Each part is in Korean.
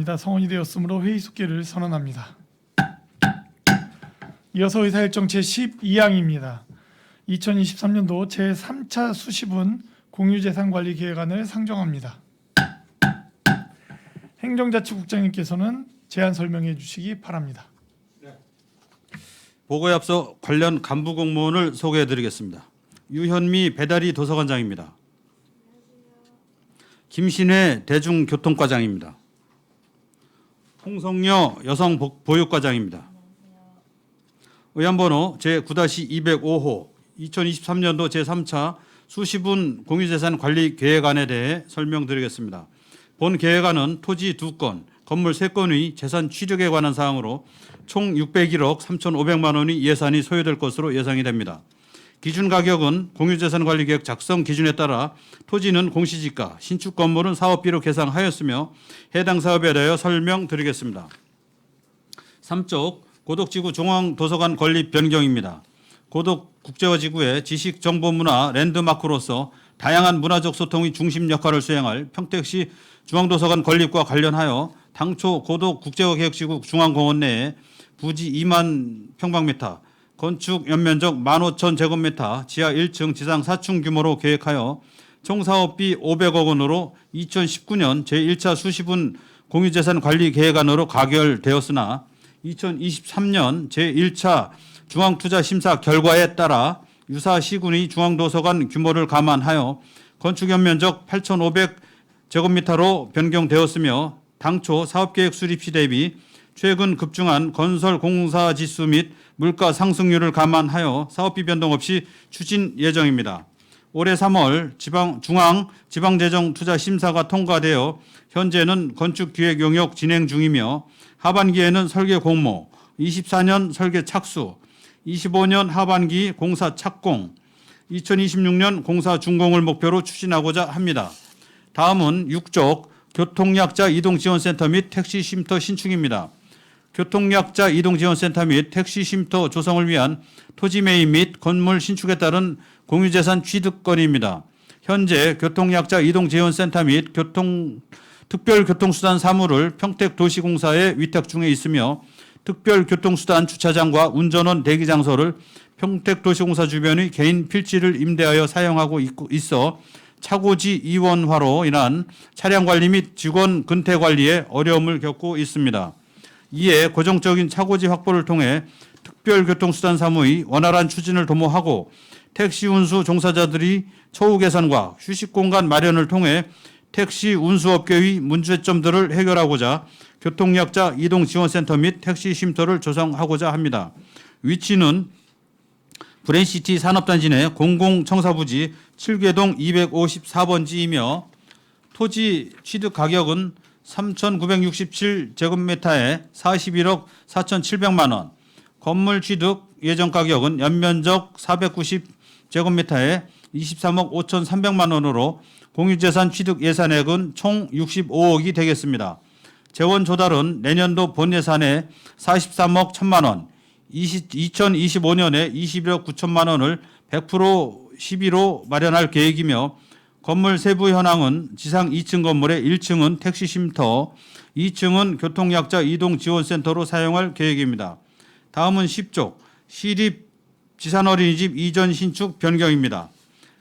성원이 되었으므로 회의 속기를 선언합니다. 이어서 의사일정 제12항입니다. 2023년도 제3차 수시분 공유재산관리계획안을 상정합니다. 행정자치국장님께서는 제안 설명해 주시기 바랍니다. 보고에 앞서 관련 간부 공무원을 소개해 드리겠습니다. 유현미 배달이 도서관장입니다. 김신혜 대중교통과장입니다. 홍성여 여성보육과장입니다. 의안번호 제9-205호 2023년도 제3차 수시분 공유재산관리계획안에 대해 설명드리겠습니다. 본 계획안은 토지 2건, 건물 3건의 재산 취득에 관한 사항으로 총 601억 3,500만 원의 예산이 소요될 것으로 예상이 됩니다. 기준 가격은 공유재산관리계획 작성 기준에 따라 토지는 공시지가, 신축 건물은 사업비로 계상하였으며 해당 사업에 대하여 설명드리겠습니다. 3쪽 고덕지구 중앙도서관 건립 변경입니다. 고덕국제화지구의 지식정보문화 랜드마크로서 다양한 문화적 소통의 중심 역할을 수행할 평택시 중앙도서관 건립과 관련하여 당초 고덕국제화계획지구 중앙공원 내에 부지 2만 평방미터, 건축 연면적 15,000제곱미터, 지하 1층, 지상 4층 규모로 계획하여 총 사업비 500억 원으로 2019년 제1차 수시분 공유재산관리계획안으로 가결되었으나 2023년 제1차 중앙투자심사 결과에 따라 유사 시군의 중앙도서관 규모를 감안하여 건축 연면적 8,500제곱미터로 변경되었으며 당초 사업계획 수립 시 대비 최근 급증한 건설 공사 지수 및 물가 상승률을 감안하여 사업비 변동 없이 추진 예정입니다. 올해 3월 중앙지방재정투자심사가 통과되어 현재는 건축기획 용역 진행 중이며 하반기에는 설계 공모, 24년 설계 착수, 25년 하반기 공사 착공, 2026년 공사 준공을 목표로 추진하고자 합니다. 다음은 6쪽 교통약자 이동지원센터 및 택시쉼터 신축입니다. 교통약자 이동지원센터 및 택시쉼터 조성을 위한 토지 매입 및 건물 신축에 따른 공유재산 취득 건입니다. 현재 교통약자 이동지원센터 및 특별교통수단 사무를 평택도시공사에 위탁 중에 있으며 특별교통수단 주차장과 운전원 대기장소를 평택도시공사 주변의 개인 필지를 임대하여 사용하고 있어 차고지 이원화로 인한 차량관리 및 직원 근태관리에 어려움을 겪고 있습니다. 이에 고정적인 차고지 확보를 통해 특별교통수단 사무의 원활한 추진을 도모하고 택시 운수 종사자들이 처우 개선과 휴식공간 마련을 통해 택시 운수업계의 문제점들을 해결하고자 교통약자 이동지원센터 및 택시쉼터를 조성하고자 합니다. 위치는 브랜시티 산업단지 내 공공청사부지 7궤동 254번지이며 토지 취득 가격은 3,967제곱미터에 41억 4,700만 원, 건물 취득 예정 가격은 연면적 490제곱미터에 23억 5,300만 원으로 공유재산 취득 예산액은 총 65억이 되겠습니다. 재원 조달은 내년도 본 예산에 43억 1천만 원, 2025년에 21억 9천만 원을 100% 시비로 마련할 계획이며 건물 세부 현황은 지상 2층 건물의 1층은 택시쉼터, 2층은 교통약자 이동지원센터로 사용할 계획입니다. 다음은 10쪽 시립 지산어린이집 이전 신축 변경입니다.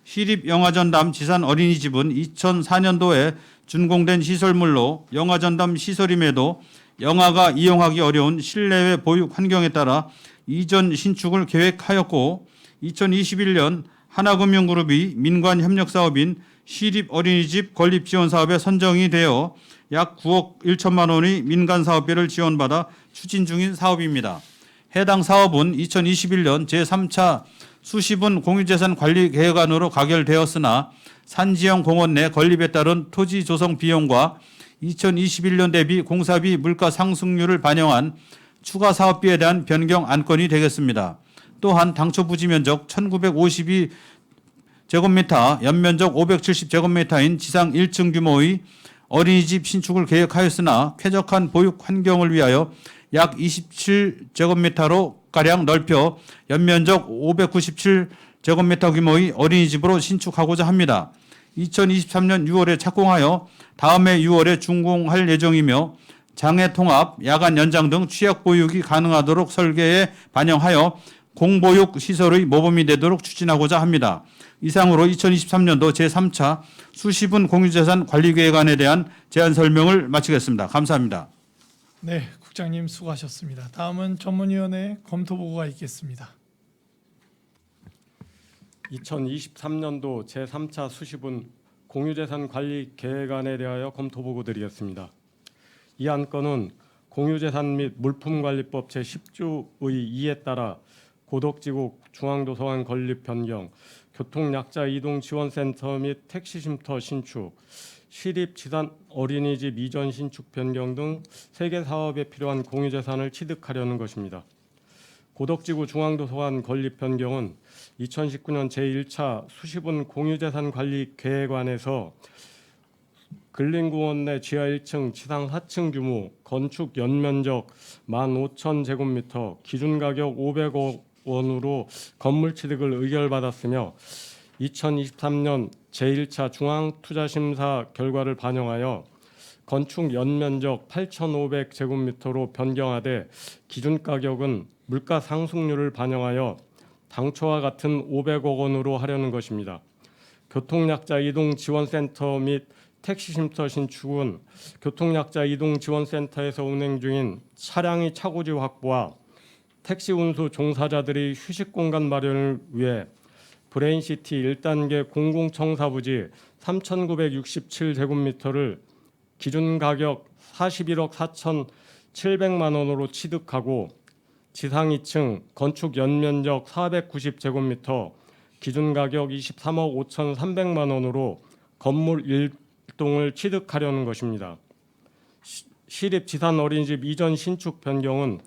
시립영화전담 지산어린이집은 2004년도에 준공된 시설물로 영화전담 시설임에도 영화가 이용하기 어려운 실내외 보육 환경에 따라 이전 신축을 계획하였고 2021년 하나금융그룹이 민관협력사업인 시립어린이집 건립지원사업에 선정이 되어 약 9억 1천만 원의 민간사업비를 지원받아 추진 중인 사업입니다. 해당 사업은 2021년 제3차 수시분 공유재산관리계획안으로 가결되었으나 산지형 공원 내 건립에 따른 토지 조성 비용과 2021년 대비 공사비 물가 상승률을 반영한 추가 사업비에 대한 변경 안건이 되겠습니다. 또한 당초 부지 면적 1,950제곱미터, 연면적 570제곱미터인 지상 1층 규모의 어린이집 신축을 계획하였으나 쾌적한 보육 환경을 위하여 약 27제곱미터로 가량 넓혀 연면적 597제곱미터 규모의 어린이집으로 신축하고자 합니다. 2023년 6월에 착공하여 다음 해 6월에 준공할 예정이며 장애 통합, 야간 연장 등 취약 보육이 가능하도록 설계에 반영하여 공보육 시설의 모범이 되도록 추진하고자 합니다. 이상으로 2023년도 제3차 수시분 공유재산 관리계획안에 대한 제안 설명을 마치겠습니다. 감사합니다. 네, 국장님 수고하셨습니다. 다음은 전문위원회 검토 보고가 있겠습니다. 2023년도 제3차 수시분 공유재산 관리 계획안에 대하여 검토 보고 드리겠습니다. 이 안건은 공유재산 및 물품관리법 제10조의 2에 따라 고덕지구 중앙도서관 건립 변경, 교통약자 이동지원센터 및 택시쉼터 신축, 시립지산 어린이집 이전 신축 변경 등 3개 사업에 필요한 공유재산을 취득하려는 것입니다. 고덕지구 중앙도서관 건립 변경은 2019년 제1차 수시분 공유재산 관리 계획안에서 근린공원 내 지하 1층, 지상 4층 규모, 건축 연면적 15,000제곱미터, 기준 가격 500억 원으로 건물 취득을 의결받았으며 2023년 제1차 중앙투자심사 결과를 반영하여 건축 연면적 8,500제곱미터로 변경하되 기준 가격은 물가 상승률을 반영하여 당초와 같은 500억 원으로 하려는 것입니다. 교통약자 이동지원센터 및 택시쉼터 신축은 교통약자 이동지원센터에서 운행 중인 차량의 차고지 확보와 택시 운수 종사자들의 휴식 공간 마련을 위해 브레인시티 1단계 공공청사부지 3,967제곱미터를 기준 가격 41억 4,700만 원으로 취득하고 지상 2층 건축 연면적 490제곱미터 기준 가격 23억 5,300만 원으로 건물 1동을 취득하려는 것입니다. 시립 지산 어린이집 이전 신축 변경은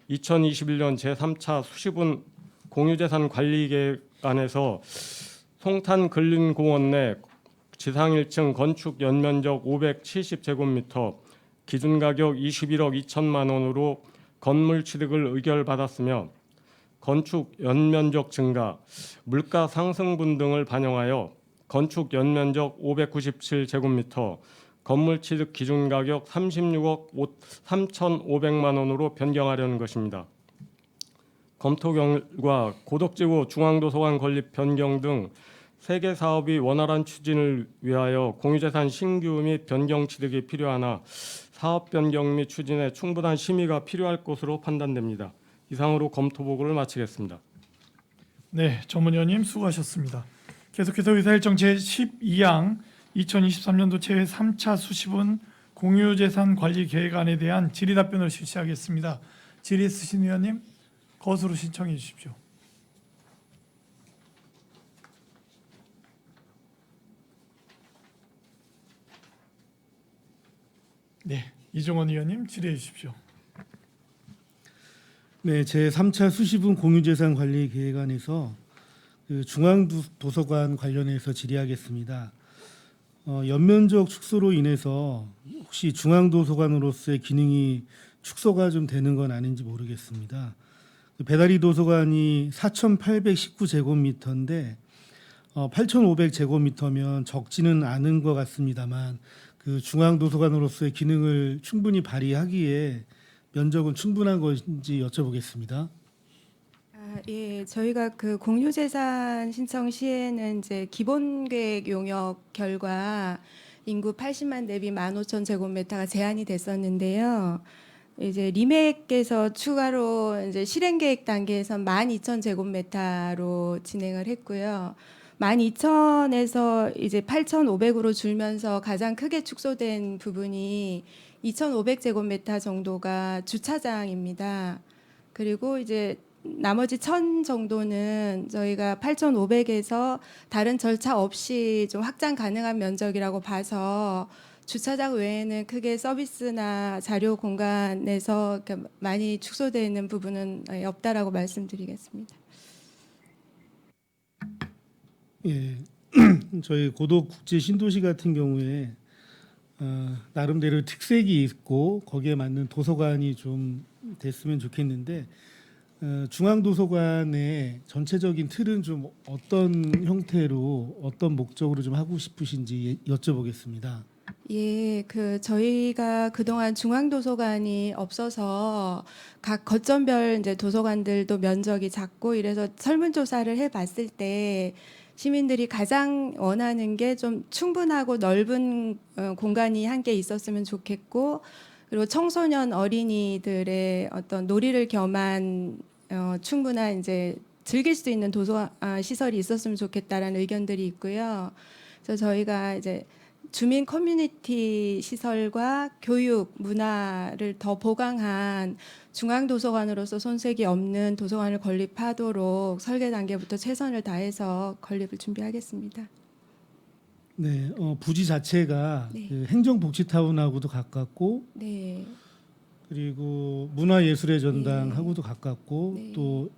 2021년 제3차 수시분 공유재산 관리계획안에서 송탄 근린공원 내 지상 1층 건축 연면적 570제곱미터 기준 가격 21억 2천만 원으로 건물 취득을 의결받았으며 건축 연면적 증가, 물가 상승분 등을 반영하여 건축 연면적 597제곱미터, 건물 취득 기준 가격 36억 3,500만 원으로 변경하려는 것입니다. 검토 결과 고덕지구 중앙도서관 건립 변경 등 3개 사업이 원활한 추진을 위하여 공유재산 신규 및 변경 취득이 필요하나 사업 변경 및 추진에 충분한 심의가 필요할 것으로 판단됩니다. 이상으로 검토 보고를 마치겠습니다. 네, 전문위원님 수고하셨습니다. 계속해서 의사일정 제12양 2023년도 제3차 수시분 공유재산 관리 계획안에 대한 질의답변을 실시하겠습니다. 질의 있으신 위원님 거수로 신청해 주십시오. 네, 이종원 의원님 질의해 주십시오. 네, 제3차 수시분 공유재산 관리 계획안에서 중앙도서관 관련해서 질의하겠습니다. 연면적 축소로 인해서 혹시 중앙도서관으로서의 기능이 축소가 좀 되는 건 아닌지 모르겠습니다. 배다리 도서관이 4,819제곱미터인데 8,500제곱미터면 적지는 않은 것 같습니다만 그 중앙도서관으로서의 기능을 충분히 발휘하기에 면적은 충분한 것인지 여쭤보겠습니다. 예, 저희가 그 공유재산 신청 시에는 이제 기본계획 용역 결과 인구 80만 대비 15,000제곱미터가 제한이 됐었는데요. 이제 리맥에서 추가로 이제 실행계획 단계에서 12,000제곱미터로 진행을 했고요. 12,000에서 이제 8,500으로 줄면서 가장 크게 축소된 부분이 2,500제곱미터 정도가 주차장입니다. 그리고 이제 나머지 1,000 정도는 저희가 8,500에서 다른 절차 없이 좀 확장 가능한 면적이라고 봐서 주차장 외에는 크게 서비스나 자료 공간에서 많이 축소되어 있는 부분은 없다라고 말씀드리겠습니다. 예, 저희 고덕 국제 신도시 같은 경우에 나름대로 특색이 있고 거기에 맞는 도서관이 좀 됐으면 좋겠는데 중앙도서관의 전체적인 틀은 좀 어떤 형태로 어떤 목적으로 좀 하고 싶으신지 여쭤보겠습니다. 예, 저희가 그동안 중앙도서관이 없어서 각 거점별 이제 도서관들도 면적이 작고 이래서 설문조사를 해봤을 때 시민들이 가장 원하는 게 좀 충분하고 넓은 공간이 함께 있었으면 좋겠고, 그리고 청소년 어린이들의 어떤 놀이를 겸한 충분한 이제 즐길 수 있는 도서 시설이 있었으면 좋겠다라는 의견들이 있고요. 그래서 저희가 이제 주민 커뮤니티 시설과 교육, 문화를 더 보강한 중앙도서관으로서 손색이 없는 도서관을 건립하도록 설계 단계부터 최선을 다해서 건립을 준비하겠습니다. 네, 부지 자체가 네. 그 행정복지타운하고도 가깝고 네, 그리고 문화예술의 전당하고도 가깝고 네. 또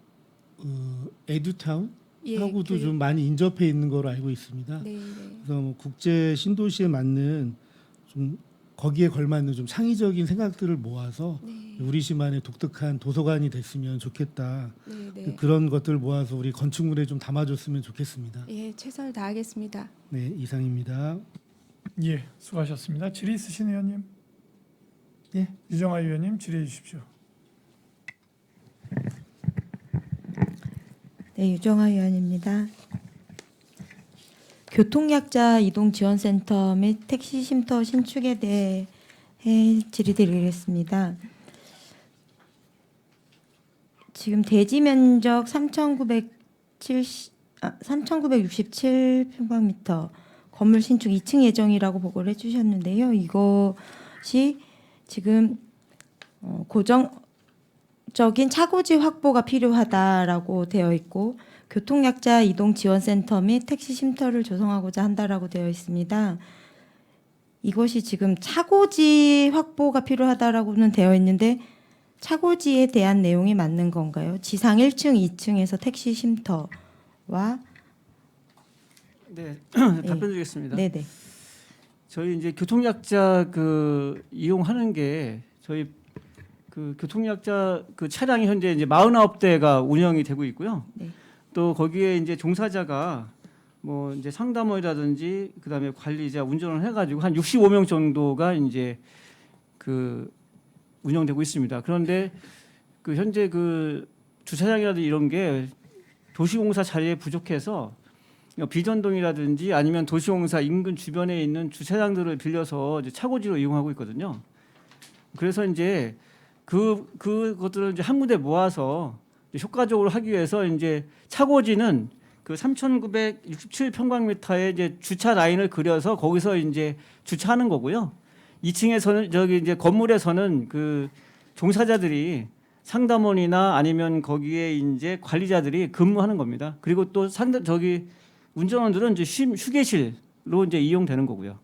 에듀타운 예, 하고도 좀 많이 인접해 있는 거로 알고 있습니다. 네, 네. 그래서 뭐 국제 신도시에 맞는 좀 거기에 걸맞는 좀 창의적인 생각들을 모아서 네, 우리시만의 독특한 도서관이 됐으면 좋겠다. 네, 네. 그런 것들을 모아서 우리 건축물에 좀 담아줬으면 좋겠습니다. 예, 최선을 다하겠습니다. 네, 이상입니다. 예, 수고하셨습니다. 질의 있으신 의원님? 예, 유정아 의원님 질의해 주십시오. 네, 유정아 의원입니다. 교통약자 이동지원센터 및 택시쉼터 신축에 대해 질의드리겠습니다. 지금 대지 면적 3,967평방미터, 건물 신축 2층 예정이라고 보고를 해주셨는데요. 이것이 지금 고정적인 차고지 확보가 필요하다라고 되어 있고, 교통약자 이동지원센터 및 택시쉼터를 조성하고자 한다라고 되어 있습니다. 이것이 지금 차고지 확보가 필요하다라고는 되어 있는데 차고지에 대한 내용이 맞는 건가요? 지상 1층, 2층에서 택시쉼터와 네, 답변드리겠습니다. 네네. 저희 이제 교통약자 이용하는 게 저희 교통약자 차량이 현재 이제 49대가 운영이 되고 있고요. 네. 또 거기에 이제 종사자가 뭐 이제 상담원이라든지 그다음에 관리자, 운전을 해가지고 한 65명 정도가 이제 운영되고 있습니다. 그런데 현재 주차장이라든지 이런 게 도시공사 자리에 부족해서 비전동이라든지 아니면 도시공사 인근 주변에 있는 주차장들을 빌려서 이제 차고지로 이용하고 있거든요. 그래서 이제 그것들을 이제 한 군데 모아서 효과적으로 하기 위해서 이제 차고지는 3,967평방미터의 이제 주차 라인을 그려서 거기서 이제 주차하는 거고요. 2층에서는 이제 건물에서는 종사자들이 상담원이나 아니면 거기에 이제 관리자들이 근무하는 겁니다. 그리고 또 운전원들은 이제 휴게실로 이제 이용되는 거고요.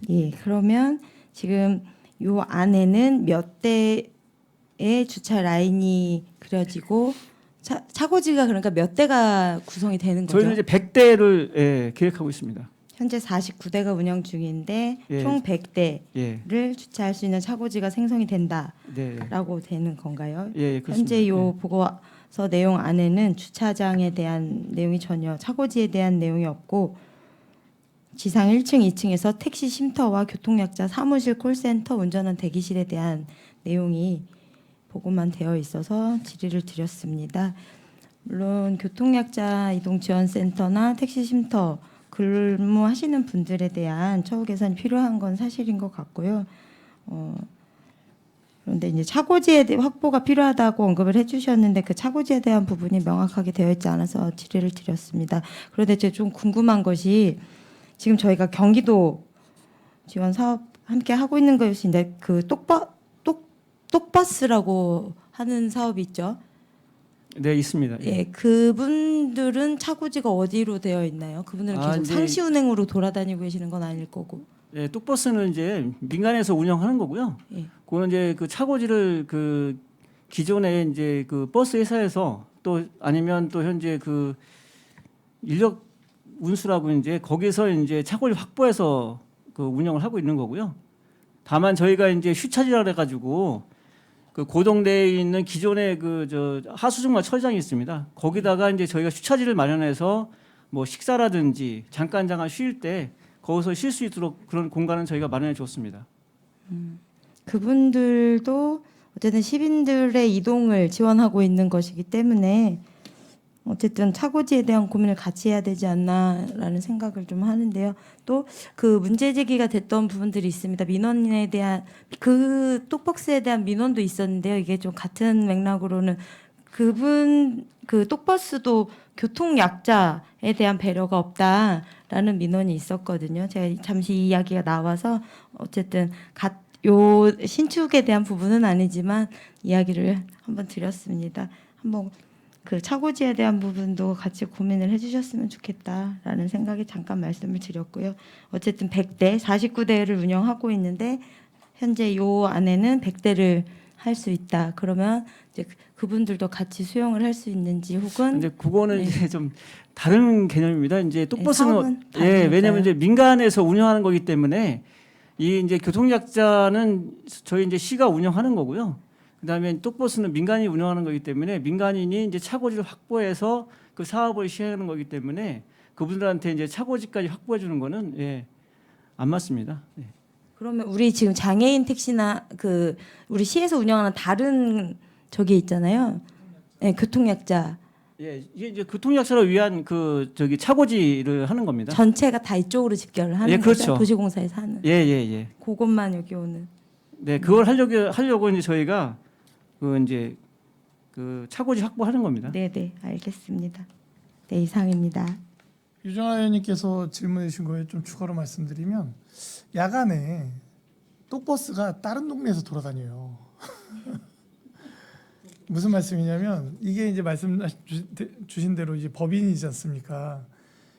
예, 그러면 지금 요 안에는 몇 대의 주차 라인이 그려지고 차고지가 그러니까 몇 대가 구성이 되는 거죠? 저희는 이제 100대를 계획하고 있습니다. 현재 49대가 운영 중인데 예. 총 100대를 예, 주차할 수 있는 차고지가 생성이 된다라고 네, 되는 건가요? 예, 그렇습니다. 현재 요 보고서 내용 안에는 주차장에 대한 내용이 전혀 차고지에 대한 내용이 없고 지상 1층, 2층에서 택시 쉼터와 교통약자 사무실 콜센터 운전원 대기실에 대한 내용이 보고만 되어 있어서 질의를 드렸습니다. 물론 교통약자 이동지원센터나 택시 쉼터 근무하시는 분들에 대한 처우 개선이 필요한 건 사실인 것 같고요. 그런데 이제 차고지에 대한 확보가 필요하다고 언급을 해주셨는데 그 차고지에 대한 부분이 명확하게 되어 있지 않아서 질의를 드렸습니다. 그런데 제가 좀 궁금한 것이 지금 저희가 경기도 지원 사업 함께 하고 있는 것인데 똑버스라고 하는 사업이 있죠. 네, 있습니다. 예, 그분들은 차고지가 어디로 되어 있나요? 그분들은 계속 이제 상시 운행으로 돌아다니고 계시는 건 아닐 거고. 예, 뚝버스는 이제 민간에서 운영하는 거고요. 예. 그거는 이제 차고지를 기존에 이제 버스 회사에서 또 아니면 또 현재 인력 운수라고 이제 거기서 이제 차고지 확보해서 운영을 하고 있는 거고요. 다만 저희가 이제 휴차지라 해가지고 고동대에 있는 기존의 하수중마 철장이 있습니다. 거기다가 이제 저희가 휴차지를 마련해서 뭐 식사라든지 잠깐 쉴 때 거기서 쉴 수 있도록 그런 공간은 저희가 마련해 줬습니다. 그분들도 어쨌든 시민들의 이동을 지원하고 있는 것이기 때문에 어쨌든 차고지에 대한 고민을 같이 해야 되지 않나라는 생각을 좀 하는데요. 또 그 문제 제기가 됐던 부분들이 있습니다. 민원에 대한 그 똑버스에 대한 민원도 있었는데요. 이게 좀 같은 맥락으로는 그 똑버스도 교통 약자에 대한 배려가 없다라는 민원이 있었거든요. 제가 잠시 이 이야기가 나와서 어쨌든 요 신축에 대한 부분은 아니지만 이야기를 한번 드렸습니다. 한번 그 차고지에 대한 부분도 같이 고민을 해주셨으면 좋겠다라는 생각에 잠깐 말씀을 드렸고요. 어쨌든 100대, 49대를 운영하고 있는데 현재 요 안에는 100대를 할 수 있다. 그러면 이제 그분들도 같이 수용을 할 수 있는지 혹은 이제 그거는 네. 이제 좀 다른 개념입니다. 이제 똑버스는 사업은 왜냐면 다르니까요. 이제 민간에서 운영하는 거기 때문에 이 이제 교통약자는 저희 이제 시가 운영하는 거고요. 그다음에 똑버스는 민간이 운영하는 거기 때문에 민간인이 이제 차고지를 확보해서 그 사업을 시행하는 거기 때문에 그분들한테 이제 차고지까지 확보해 주는 거는 안 맞습니다. 그러면 우리 지금 장애인 택시나 그 우리 시에서 운영하는 다른 저기 있잖아요. 네, 교통약자 이게 이제 교통약자를 위한 그 저기 차고지를 하는 겁니다. 전체가 다 이쪽으로 집결을 하는 그렇죠. 거죠. 도시공사에서 하는. 예. 그것만 여기 오는. 네, 그걸 하려고 이제 저희가 그 이제 그 차고지 확보하는 겁니다. 네, 알겠습니다. 네, 이상입니다. 유정아 의원님께서 질문해 주신 거에 좀 추가로 말씀드리면 야간에 똑버스가 다른 동네에서 돌아다녀요. 무슨 말씀이냐면 이게 이제 말씀 주신 대로 이제 법인이지 않습니까?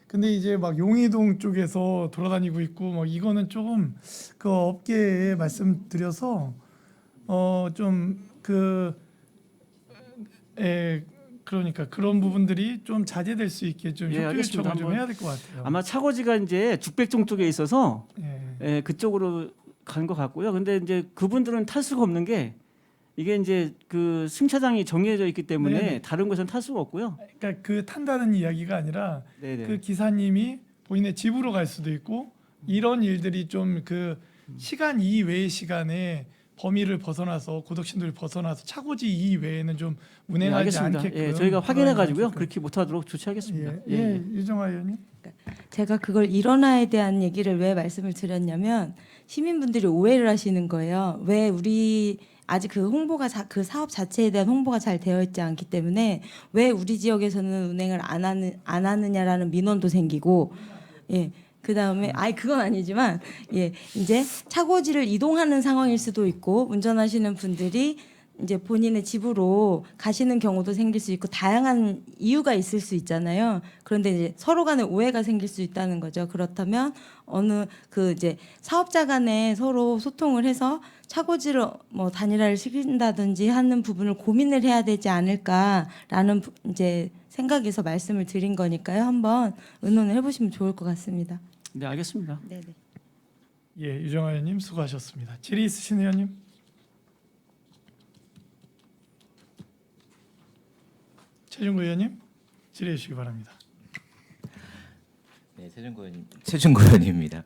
근데 이제 막 용의동 쪽에서 돌아다니고 있고 뭐 이거는 조금 그 업계에 말씀드려서 그러니까 그런 부분들이 좀 자제될 수 있게 좀 협조 알겠습니다. 요청을 좀 한번 해야 될 것 같아요. 아마 차고지가 이제 죽백종 쪽에 있어서 예. 그쪽으로 간 것 같고요. 근데 이제 그분들은 탈 수가 없는 게 이게 이제 그 승차장이 정해져 있기 때문에 네네. 다른 곳은 탈 수가 없고요. 그러니까 그 탄다는 이야기가 아니라 네네. 그 기사님이 본인의 집으로 갈 수도 있고 이런 일들이 좀 그 시간 이외의 시간에 범위를 벗어나서 고덕신도를 벗어나서 차고지 이외에는 좀 운행하지 알겠습니다. 않게끔 저희가 확인해 가지고요. 않게끔. 그렇게 못하도록 조치하겠습니다. 유정아 의원님. 제가 그걸 일원화에 대한 얘기를 왜 말씀을 드렸냐면 시민분들이 오해를 하시는 거예요. 왜 우리 아직 그 홍보가 그 사업 자체에 대한 홍보가 잘 되어 있지 않기 때문에 왜 우리 지역에서는 운행을 안 하느냐라는 민원도 생기고 그다음에 그건 아니지만 이제 차고지를 이동하는 상황일 수도 있고 운전하시는 분들이 이제 본인의 집으로 가시는 경우도 생길 수 있고 다양한 이유가 있을 수 있잖아요. 그런데 이제 서로 간에 오해가 생길 수 있다는 거죠. 그렇다면 어느 그 이제 사업자 간에 서로 소통을 해서 차고지를 뭐 단일화를 시킨다든지 하는 부분을 고민을 해야 되지 않을까라는 이제 생각에서 말씀을 드린 거니까요. 한번 의논을 해보시면 좋을 것 같습니다. 네, 알겠습니다. 네네. 예, 유정아 의원님 수고하셨습니다. 질의 있으신 의원님? 최준구 의원님 질의해 주시기 바랍니다. 네, 최준구 의원입니다.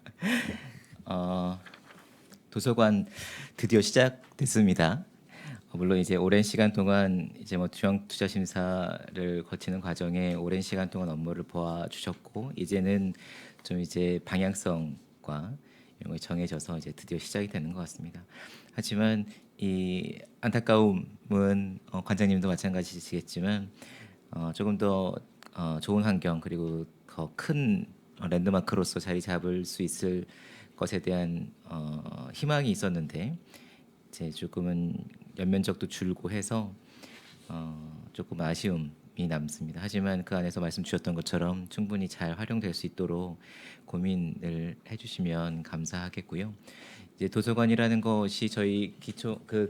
도서관 드디어 시작됐습니다. 물론 이제 오랜 시간 동안 이제 뭐 중앙투자심사를 거치는 과정에 오랜 시간 동안 업무를 보아주셨고 이제는 좀 이제 방향성과 이런 게 정해져서 이제 드디어 시작이 되는 것 같습니다. 하지만 이 안타까움은 관장님도 마찬가지시겠지만 조금 더 좋은 환경 그리고 더 큰 랜드마크로서 자리 잡을 수 있을 것에 대한 희망이 있었는데 이제 조금은 연면적도 줄고 해서 조금 아쉬움이 남습니다. 하지만 그 안에서 말씀 주셨던 것처럼 충분히 잘 활용될 수 있도록 고민을 해주시면 감사하겠고요. 이제 도서관이라는 것이 저희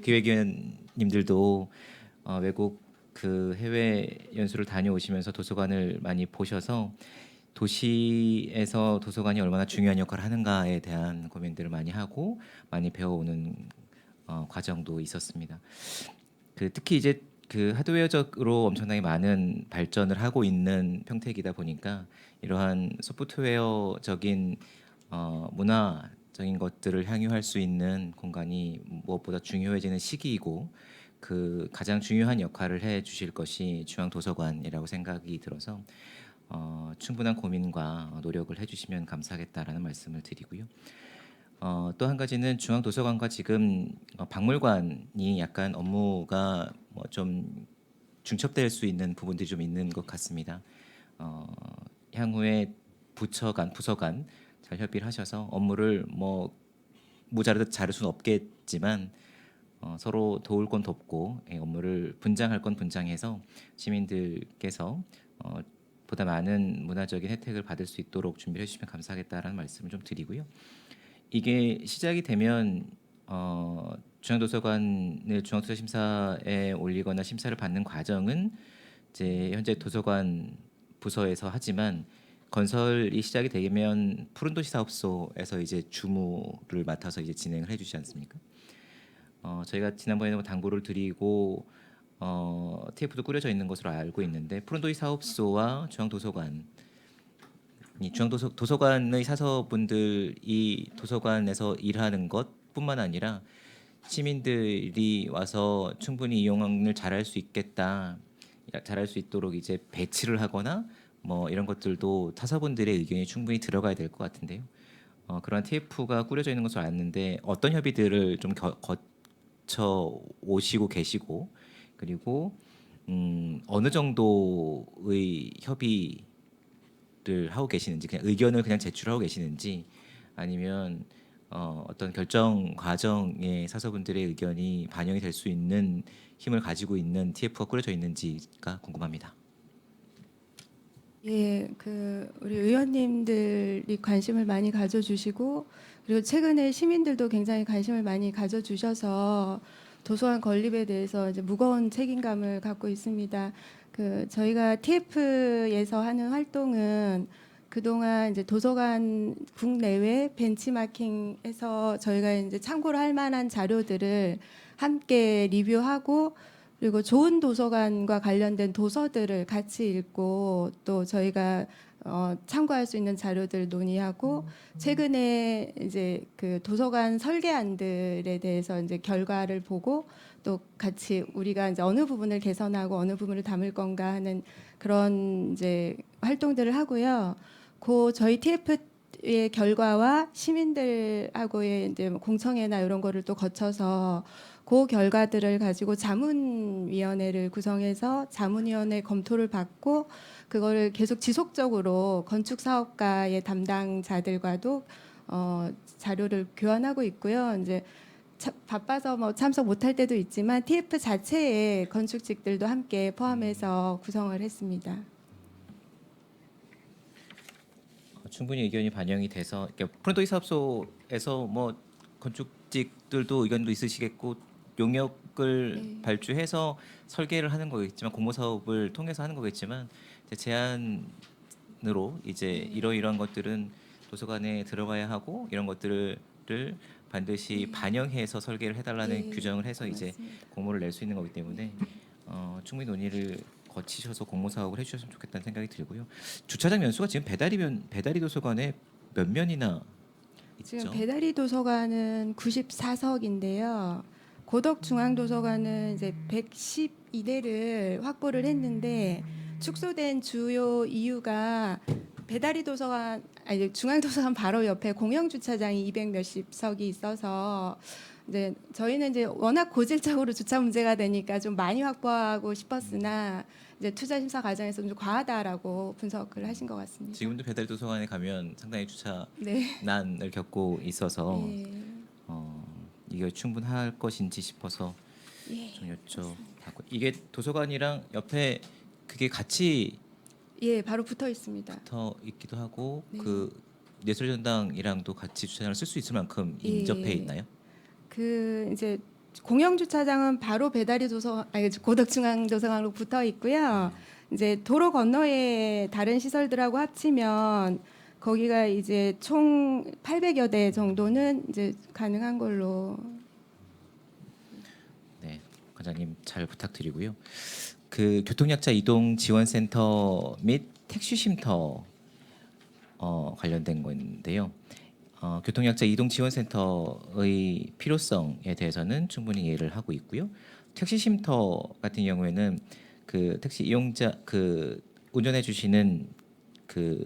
기획위원님들도 외국 그 해외 연수를 다녀오시면서 도서관을 많이 보셔서 도시에서 도서관이 얼마나 중요한 역할을 하는가에 대한 고민들을 많이 하고 많이 배워오는 과정도 있었습니다. 특히 이제 그 하드웨어적으로 엄청나게 많은 발전을 하고 있는 평택이다 보니까 이러한 소프트웨어적인 문화적인 것들을 향유할 수 있는 공간이 무엇보다 중요해지는 시기이고 그 가장 중요한 역할을 해 주실 것이 중앙도서관이라고 생각이 들어서 충분한 고민과 노력을 해주시면 감사하겠다라는 말씀을 드리고요. 또 한 가지는 중앙도서관과 지금 박물관이 약간 업무가 뭐 좀 중첩될 수 있는 부분들이 좀 있는 것 같습니다. 향후에 부처 간, 부서 간 잘 협의를 하셔서 업무를 뭐 모자르듯 자를 수는 없겠지만 서로 도울 건 돕고 업무를 분장할 건 분장해서 시민들께서 보다 많은 문화적인 혜택을 받을 수 있도록 준비해 주시면 감사하겠다라는 말씀을 좀 드리고요. 이게 시작이 되면 중앙도서관을 중앙도서심사에 올리거나 심사를 받는 과정은 이제 현재 도서관 부서에서 하지만 건설이 시작이 되면 푸른도시 사업소에서 이제 주무를 맡아서 이제 진행을 해주지 않습니까? 저희가 지난번에는 뭐 당부를 드리고 TF도 꾸려져 있는 것으로 알고 있는데 푸른도시 사업소와 중앙도서관 도서관의 사서분들이 도서관에서 일하는 것뿐만 아니라 시민들이 와서 충분히 이용을 잘할 수 있겠다, 잘할 수 있도록 이제 배치를 하거나 뭐 이런 것들도 사서분들의 의견이 충분히 들어가야 될 것 같은데요. 그런 TF가 꾸려져 있는 것으로 알았는데 어떤 협의들을 좀 거쳐 오시고 계시고 그리고 어느 정도의 협의를 하고 계시는지 그냥 의견을 그냥 제출하고 계시는지 아니면 어떤 결정 과정에 사서분들의 의견이 반영이 될 수 있는 힘을 가지고 있는 TF가 꾸려져 있는지가 궁금합니다. 예, 우리 의원님들이 관심을 많이 가져주시고 그리고 최근에 시민들도 굉장히 관심을 많이 가져주셔서 도서관 건립에 대해서 이제 무거운 책임감을 갖고 있습니다. 저희가 TF에서 하는 활동은 그동안 이제 도서관 국내외 벤치마킹해서 저희가 이제 참고를 할 만한 자료들을 함께 리뷰하고 그리고 좋은 도서관과 관련된 도서들을 같이 읽고 또 저희가 참고할 수 있는 자료들 논의하고 최근에 이제 도서관 설계안들에 대해서 이제 결과를 보고 또 같이 우리가 이제 어느 부분을 개선하고 어느 부분을 담을 건가 하는 그런 이제 활동들을 하고요. 저희 TF의 결과와 시민들하고의 이제 공청회나 이런 거를 또 거쳐서 그 결과들을 가지고 자문위원회를 구성해서 자문위원회 검토를 받고 그거를 계속 지속적으로 건축사업가의 담당자들과도 자료를 교환하고 있고요. 이제 바빠서 뭐 참석 못할 때도 있지만 TF 자체의 건축직들도 함께 포함해서 구성을 했습니다. 충분히 의견이 반영이 돼서 푸른도시 사업소에서 뭐 건축직들도 의견도 있으시겠고 용역을 발주해서 설계를 하는 거겠지만 공모 사업을 통해서 하는 거겠지만 제안으로 이제 이러이러한 것들은 도서관에 들어가야 하고 이런 것들을 반드시 반영해서 설계를 해달라는 규정을 해서 이제 공모를 낼 수 있는 거기 때문에 충분히 논의를 거치셔서 공모 사업을 해주셨으면 좋겠다는 생각이 들고요. 주차장 면수가 지금 배다리 도서관에 몇 면이나 있죠? 지금 배다리 도서관은 94석인데요. 고덕중앙도서관은 이제 112대를 확보를 했는데 축소된 주요 이유가 배다리 도서관 중앙도서관 바로 옆에 공영 주차장이 200 몇십 석이 있어서 이제 저희는 이제 워낙 고질적으로 주차 문제가 되니까 좀 많이 확보하고 싶었으나 이제 투자 심사 과정에서 좀 과하다라고 분석을 하신 것 같습니다. 지금도 배다리 도서관에 가면 상당히 주차 네. 난을 겪고 있어서 네. 이게 충분할 것인지 싶어서 좀 여쭤봤고 이게 도서관이랑 옆에 그게 같이 바로 붙어 있습니다. 붙어 있기도 하고 네. 그 예술전당이랑도 같이 주차장을 쓸 수 있을 만큼 인접해 있나요? 이제 공영 주차장은 바로 배다리 고덕중앙도서관으로 붙어 있고요. 이제 도로 건너에 다른 시설들하고 합치면 거기가 이제 총 800여 대 정도는 이제 가능한 걸로. 네, 관장님 잘 부탁드리고요. 그 교통약자 이동 지원센터 및 택시 쉼터 관련된 건데요. 교통약자 이동지원센터의 필요성에 대해서는 충분히 이해를 하고 있고요. 택시 쉼터 같은 경우에는 그 택시 이용자 그 운전해 주시는 그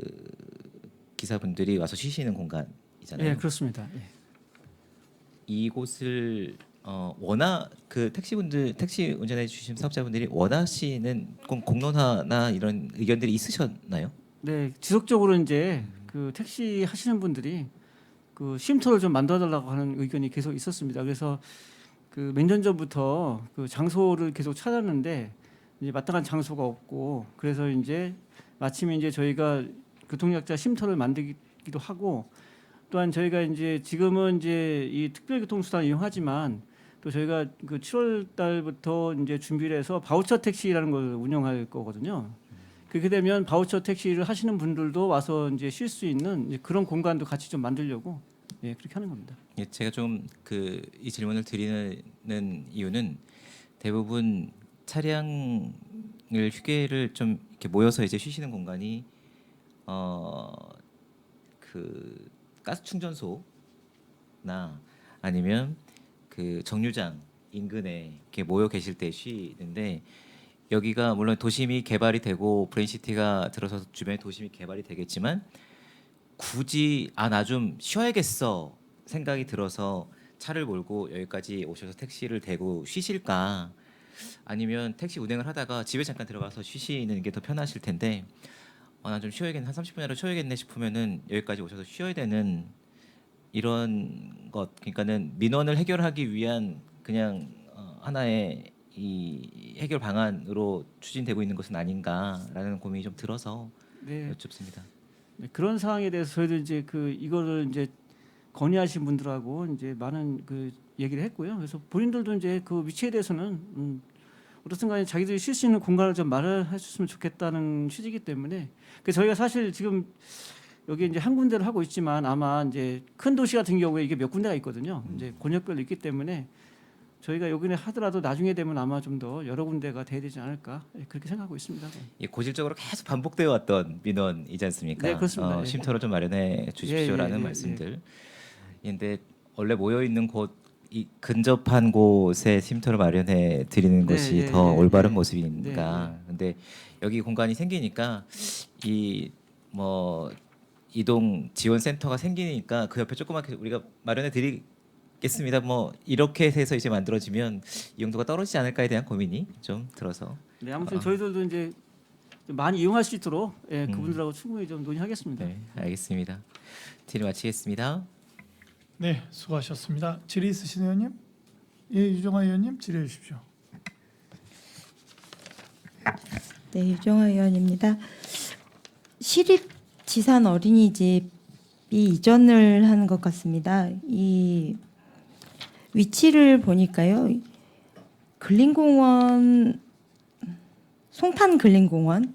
기사분들이 와서 쉬시는 공간이잖아요. 예, 그렇습니다. 예. 이곳을 원하 그 택시 운전해 주신 사업자분들이 원하시는 공론화나 이런 의견들이 있으셨나요? 네, 지속적으로 이제 그 택시 하시는 분들이 그 쉼터를 좀 만들어달라고 하는 의견이 계속 있었습니다. 그래서 그 몇 년 전부터 그 장소를 계속 찾았는데 이제 마땅한 장소가 없고, 그래서 이제 마침 이제 저희가 교통약자 쉼터를 만들기도 하고, 또한 저희가 이제 지금은 이제 이 특별교통수단을 이용하지만 또 저희가 그 7월 달부터 이제 준비를 해서 바우처 택시라는 걸 운영할 거거든요. 그렇게 되면 바우처 택시를 하시는 분들도 와서 이제 쉴 수 있는 이제 그런 공간도 같이 좀 만들려고 예, 그렇게 하는 겁니다. 예, 제가 좀 그 이 질문을 드리는 이유는 대부분 차량을 휴게를 좀 이렇게 모여서 이제 쉬시는 공간이 그 가스 충전소나 아니면 그 정류장 인근에 이렇게 모여 계실 때 쉬는데, 여기가 물론 도심이 개발이 되고 브레인시티가 들어서 주변에 도심이 개발이 되겠지만 굳이 나 좀 쉬어야겠어 생각이 들어서 차를 몰고 여기까지 오셔서 택시를 대고 쉬실까, 아니면 택시 운행을 하다가 집에 잠깐 들어가서 쉬시는 게 더 편하실 텐데 나 좀 쉬어야겠네, 한 30분이라도 쉬어야겠네 싶으면은 여기까지 오셔서 쉬어야 되는 이런 것, 그러니까는 민원을 해결하기 위한 그냥 하나의 이 해결 방안으로 추진되고 있는 것은 아닌가라는 고민이 좀 들어서 네. 여쭙습니다. 네, 그런 상황에 대해서 저희도 이제 그 이거를 이제 건의하신 분들하고 이제 많은 그 얘기를 했고요. 그래서 본인들도 이제 그 위치에 대해서는 어떻든 간에 자기들이 쉴 수 있는 공간을 좀 마련해 줬으면 좋겠다는 취지이기 때문에, 그 저희가 사실 지금 여기 이제 한 군데를 하고 있지만 아마 이제 큰 도시 같은 경우에 이게 몇 군데가 있거든요. 이제 권역별로 있기 때문에 저희가 여기는 하더라도 나중에 되면 아마 좀 더 여러 군데가 돼야 되지 않을까, 그렇게 생각하고 있습니다. 이 고질적으로 계속 반복되어 왔던 민원이지 않습니까? 네, 그렇습니다. 예. 쉼터를 좀 마련해 주십시오라는 예. 말씀들. 근데 원래 모여 있는 곳, 이 근접한 곳에 쉼터를 마련해 드리는 네, 것이 예, 더 예, 올바른 예. 모습인가. 네, 근데 여기 공간이 생기니까 이 뭐 이동 지원 센터가 생기니까 그 옆에 조그맣게 우리가 마련해 드리겠습니다. 뭐 이렇게 해서 이제 만들어지면 이용도가 떨어지지 않을까에 대한 고민이 좀 들어서. 네, 아무튼 저희들도 이제 좀 많이 이용할 수 있도록 그분들하고 충분히 좀 논의하겠습니다. 네, 알겠습니다. 질의 마치겠습니다. 네, 수고하셨습니다. 질의 있으신 의원님? 예, 유정화 의원님 질의해 주십시오. 네, 유정화 의원입니다. 시립 지산 어린이집이 이전을 하는 것 같습니다. 이 위치를 보니까요, 근린공원, 송탄 근린공원으로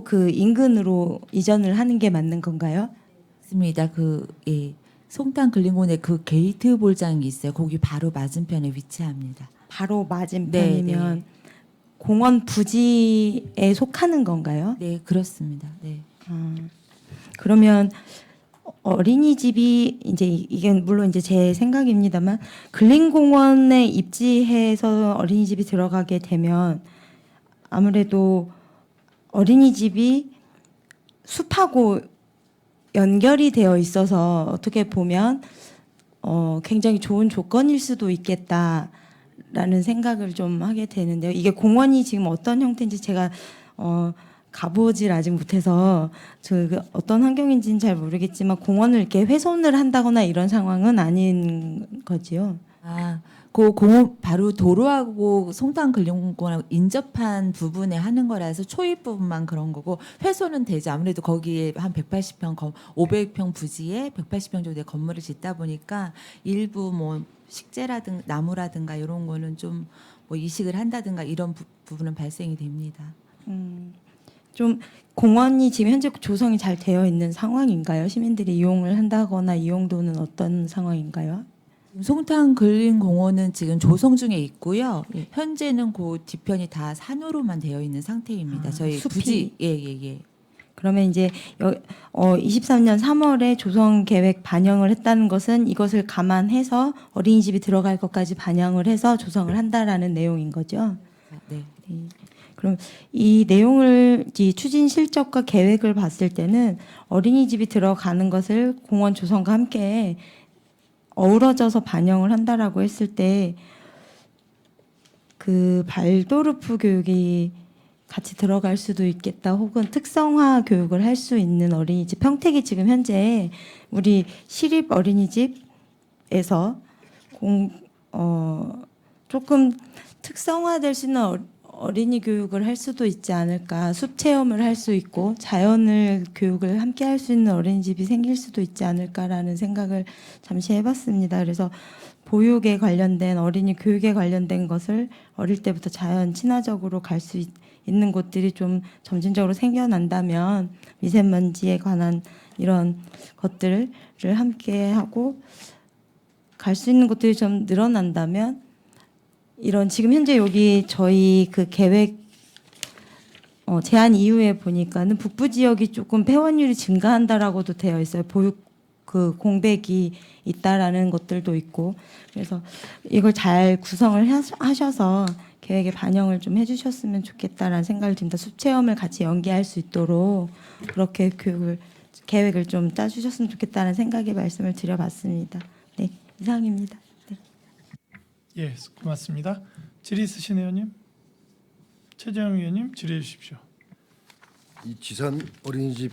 그 인근으로 이전을 하는 게 맞는 건가요? 맞습니다. 예, 송탄 근린공원에 그 게이트 볼장이 있어요. 거기 바로 맞은편에 위치합니다. 바로 맞은편이면 네, 공원 부지에 속하는 건가요? 네, 그렇습니다. 네. 그러면 어린이집이 이제 이게 물론 이제 제 생각입니다만 근린공원에 입지해서 어린이집이 들어가게 되면 아무래도 어린이집이 숲하고 연결이 되어 있어서 어떻게 보면 굉장히 좋은 조건일 수도 있겠다라는 생각을 좀 하게 되는데요. 이게 공원이 지금 어떤 형태인지 제가 가보질 아직 못해서 그 어떤 환경인지는 잘 모르겠지만 공원을 이렇게 훼손을 한다거나 이런 상황은 아닌 거지요. 그 공원 바로 도로하고 송탄 근린공원하고 인접한 부분에 하는 거라서 초입 부분만 그런 거고 훼손은 되죠. 아무래도 거기에 한 180평, 500평 부지에 180평 정도의 건물을 짓다 보니까 일부 뭐 식재라든가 나무라든가 이런 거는 좀 뭐 이식을 한다든가 이런 부분은 발생이 됩니다. 좀 공원이 지금 현재 조성이 잘 되어 있는 상황인가요? 시민들이 이용을 한다거나 이용도는 어떤 상황인가요? 송탄 근린공원은 지금 조성 중에 있고요. 현재는 그 뒤편이 다 산으로만 되어 있는 상태입니다. 저희 숲이? 부지 예. 그러면 이제 23년 3월에 조성 계획 반영을 했다는 것은 이것을 감안해서 어린이집이 들어갈 것까지 반영을 해서 조성을 한다라는 내용인 거죠. 네. 네. 그럼 이 내용을 이 추진 실적과 계획을 봤을 때는 어린이집이 들어가는 것을 공원 조성과 함께 어우러져서 반영을 한다라고 했을 때 그 발도르프 교육이 같이 들어갈 수도 있겠다. 혹은 특성화 교육을 할 수 있는 어린이집. 평택이 지금 현재 우리 시립 어린이집에서 조금 특성화될 수 있는 어린이 교육을 할 수도 있지 않을까. 숲 체험을 할 수 있고 자연을 교육을 함께 할 수 있는 어린이집이 생길 수도 있지 않을까라는 생각을 잠시 해봤습니다. 그래서 보육에 관련된 어린이 교육에 관련된 것을 어릴 때부터 자연 친화적으로 갈 수 있는 곳들이 좀 점진적으로 생겨난다면 미세먼지에 관한 이런 것들을 함께 하고 갈 수 있는 곳들이 좀 늘어난다면 이런 지금 현재 여기 저희 그 계획 제안 이후에 보니까는 북부 지역이 조금 폐원율이 증가한다라고도 되어 있어요. 보육 그 공백이 있다라는 것들도 있고 그래서 이걸 잘 구성을 하셔서 계획에 반영을 좀 해주셨으면 좋겠다라는 생각을 듭니다. 숲 체험을 같이 연계할 수 있도록 그렇게 계획을 좀 짜주셨으면 좋겠다는 생각에 말씀을 드려봤습니다. 네, 이상입니다. 네. 예, 고맙습니다. 질의 있으신 의원님, 최재형 의원님 질의해 주십시오. 이 지산 어린이집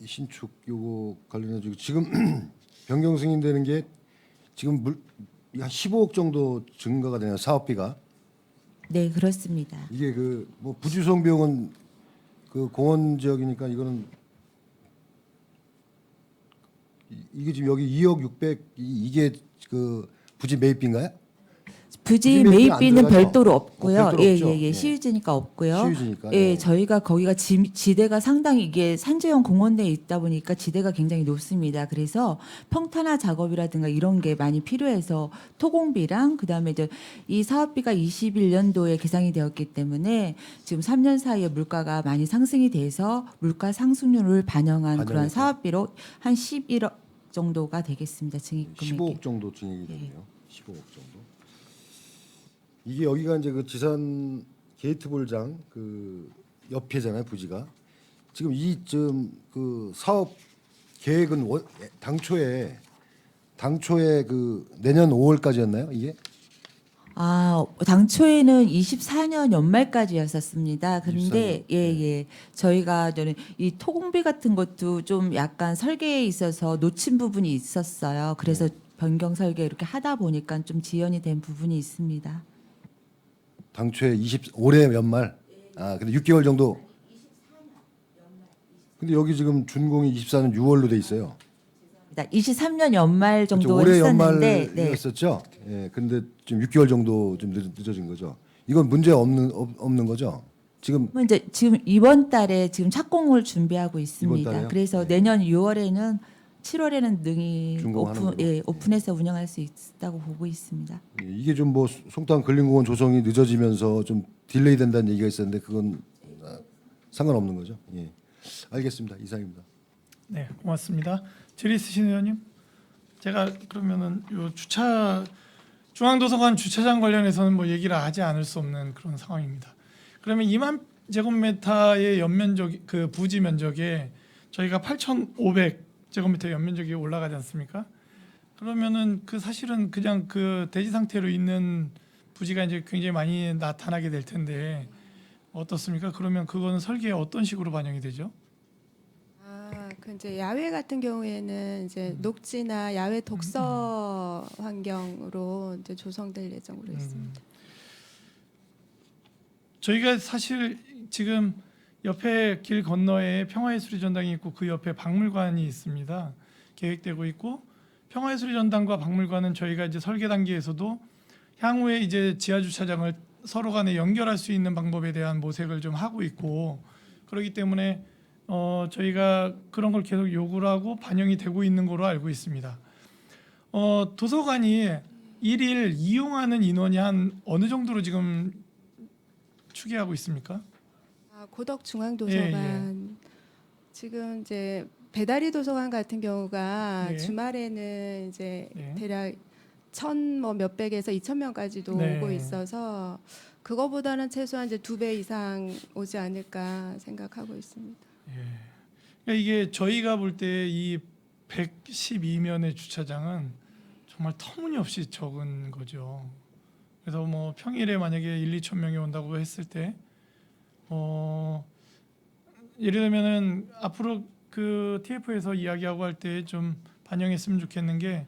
이 신축 요거 관련해서 지금 변경 승인되는 게 지금 한 15억 정도 증가가 되네요. 사업비가. 네, 그렇습니다. 이게 그 뭐 부주성 비용은 그 공원 지역이니까 이거는 이게 지금 여기 2억 600 이게 그 부지 매입비인가요? 부지 매입비는 안 매입비는 들어가죠? 별도로 없고요. 별도로 예, 없죠? 예, 예. 예. 시유지니까 없고요. 시유지니까. 예, 예. 저희가 거기가 지대가 상당히 이게 산재형 공원내에 있다 보니까 지대가 굉장히 높습니다. 그래서 평탄화 작업이라든가 이런 게 많이 필요해서 토공비랑 그다음에 이제 이 사업비가 21년도에 계상이 되었기 때문에 지금 3년 사이에 물가가 많이 상승이 돼서 물가 상승률을 반영한 그런 반영해서. 사업비로 한 11억 정도가 되겠습니다. 증액 금액이. 15억 정도 증액이 되네요. 15억 정도. 이게 여기가 이제 그 지산 게이트볼장 그 옆에잖아요, 부지가. 지금 그 사업 계획은 당초에 그 내년 5월까지였나요, 이게? 당초에는 24년 연말까지였었습니다. 그런데 24년. 예. 저희가 저는 이 토공비 같은 것도 좀 약간 설계에 있어서 놓친 부분이 있었어요. 그래서 변경 설계 이렇게 하다 보니까 좀 지연이 된 부분이 있습니다. 당초에 올해 연말. 근데 6개월 정도. 근데 여기 지금 준공이 24년 6월로 돼 있어요. 23년 연말 정도 올해 했었는데 연말이었었죠. 예. 근데 지금 6개월 정도 좀 늦어진 거죠. 이건 문제 없는 거죠. 지금 지금 이번 달에 지금 착공을 준비하고 있습니다. 이번 달에요? 그래서 네. 내년 6월에는 7월에는 능히 준공하는 걸로. 오픈해서 운영할 수 있다고 보고 있습니다. 이게 좀 뭐 송탄 근린공원 조성이 늦어지면서 좀 딜레이 된다는 얘기가 있었는데 그건 상관없는 거죠. 예. 알겠습니다. 이상입니다. 네, 고맙습니다. 질의 있으신 의원님, 제가 그러면은 요 중앙도서관 주차장 관련해서는 뭐 얘기를 하지 않을 수 없는 그런 상황입니다. 그러면 2만 제곱미터의 연면적 그 부지 면적에 저희가 8,500 제곱미터 연면적이 올라가지 않습니까? 그러면은 그 사실은 그냥 그 대지 상태로 있는 부지가 이제 굉장히 많이 나타나게 될 텐데 어떻습니까? 그러면 그거는 설계에 어떤 식으로 반영이 되죠? 그 이제 야외 같은 경우에는 이제 녹지나 야외 독서 환경으로 이제 조성될 예정으로 있습니다. 저희가 사실 지금 옆에 길 건너에 평화예술의 전당이 있고 그 옆에 박물관이 있습니다. 계획되고 있고 평화예술의 전당과 박물관은 저희가 이제 설계 단계에서도 향후에 이제 지하 주차장을 서로 간에 연결할 수 있는 방법에 대한 모색을 좀 하고 있고 그렇기 때문에 저희가 그런 걸 계속 요구를 하고 반영이 되고 있는 거로 알고 있습니다. 도서관이 일일 이용하는 인원이 한 어느 정도로 지금 추계하고 있습니까? 고덕중앙도서관 지금 이제 배다리 도서관 같은 경우가 네. 주말에는 이제 네. 대략 1,000 뭐 몇백에서 2,000명까지도 네. 오고 있어서 그거보다는 최소한 이제 2배 이상 오지 않을까 생각하고 있습니다. 그러니까 이게 저희가 볼 때 이 112면의 주차장은 정말 터무니없이 적은 거죠. 그래서 뭐 평일에 만약에 1-2천 명이 온다고 했을 때 예를 들면은 앞으로 그 TF에서 이야기하고 할 때 좀 반영했으면 좋겠는 게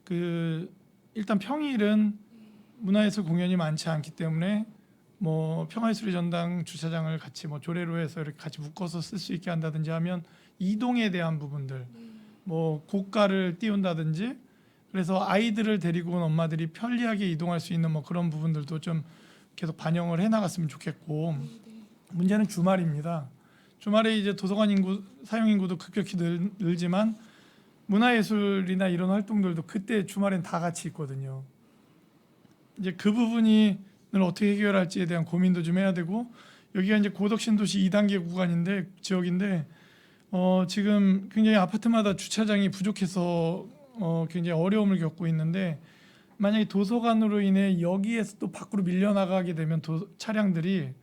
그 일단 평일은 문화예술 공연이 많지 않기 때문에 뭐 평화예술의 전당 주차장을 같이 뭐 조례로 해서 이렇게 같이 묶어서 쓸 수 있게 한다든지 하면 이동에 대한 부분들 뭐 고가를 띄운다든지 그래서 아이들을 데리고 온 엄마들이 편리하게 이동할 수 있는 뭐 그런 부분들도 좀 계속 반영을 해 나갔으면 좋겠고 문제는 주말입니다. 주말에 이제 도서관 인구 사용 인구도 급격히 늘지만 문화예술이나 이런 활동들도 그때 주말엔 다 같이 있거든요. 이제 그 부분이 어떻게 해결할지에 대한 고민도 좀 해야 되고 여기가 이제 고덕 신도시 2단계 구간인데 지역인데 지금 굉장히 아파트마다 주차장이 부족해서 굉장히 어려움을 겪고 있는데 만약에 도서관으로 인해 여기에서 또 밖으로 밀려나가게 되면 차량들이